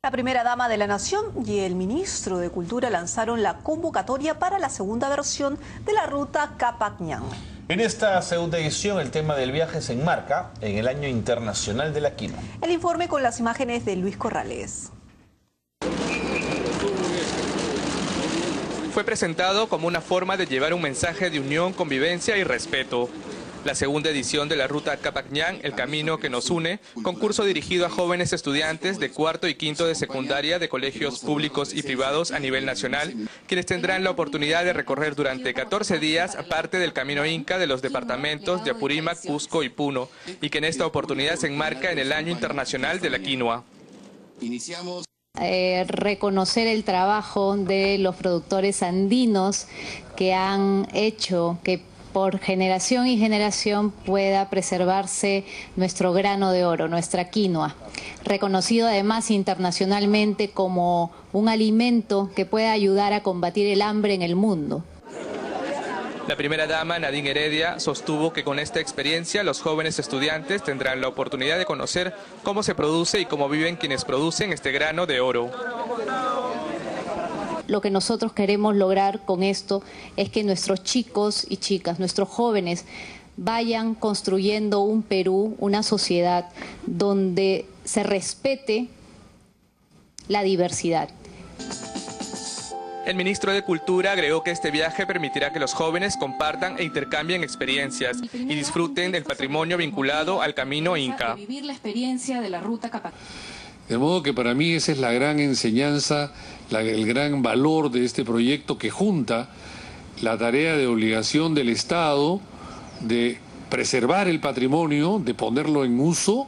La primera dama de la Nación y el ministro de Cultura lanzaron la convocatoria para la segunda versión de la ruta Capac-Ñan. En esta segunda edición, el tema del viaje se enmarca en el Año Internacional de la Quinoa. El informe con las imágenes de Luis Corrales. Fue presentado como una forma de llevar un mensaje de unión, convivencia y respeto. La segunda edición de la ruta Capac-Ñan, el camino que nos une, concurso dirigido a jóvenes estudiantes de cuarto y quinto de secundaria de colegios públicos y privados a nivel nacional, quienes tendrán la oportunidad de recorrer durante 14 días parte del camino Inca de los departamentos de Apurímac, Cusco y Puno, y que en esta oportunidad se enmarca en el Año Internacional de la Quinoa. Reconocer el trabajo de los productores andinos que han hecho que por generación y generación pueda preservarse nuestro grano de oro, nuestra quinoa, reconocido además internacionalmente como un alimento que puede ayudar a combatir el hambre en el mundo. La primera dama, Nadine Heredia, sostuvo que con esta experiencia los jóvenes estudiantes tendrán la oportunidad de conocer cómo se produce y cómo viven quienes producen este grano de oro. Lo que nosotros queremos lograr con esto es que nuestros chicos y chicas, nuestros jóvenes, vayan construyendo un Perú, una sociedad donde se respete la diversidad. El ministro de Cultura agregó que este viaje permitirá que los jóvenes compartan e intercambien experiencias y disfruten del patrimonio vinculado al camino Inca. Vivir la experiencia de la ruta Capac. De modo que para mí esa es la gran enseñanza, el gran valor de este proyecto que junta la tarea de obligación del Estado de preservar el patrimonio, de ponerlo en uso,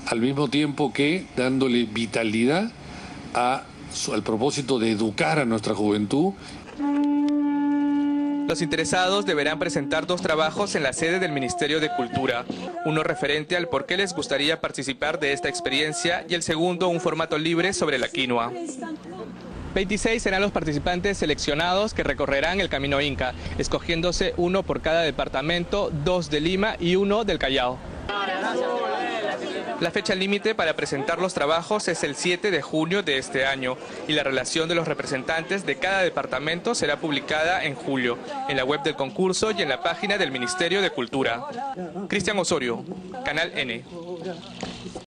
al mismo tiempo que dándole vitalidad al propósito de educar a nuestra juventud. Los interesados deberán presentar 2 trabajos en la sede del Ministerio de Cultura. Uno referente al por qué les gustaría participar de esta experiencia y el segundo un formato libre sobre la quinoa. 26 serán los participantes seleccionados que recorrerán el camino Inca, escogiéndose uno por cada departamento, 2 de Lima y 1 del Callao. La fecha límite para presentar los trabajos es el 7 de junio de este año y la relación de los representantes de cada departamento será publicada en julio, en la web del concurso y en la página del Ministerio de Cultura. Cristian Osorio, Canal N.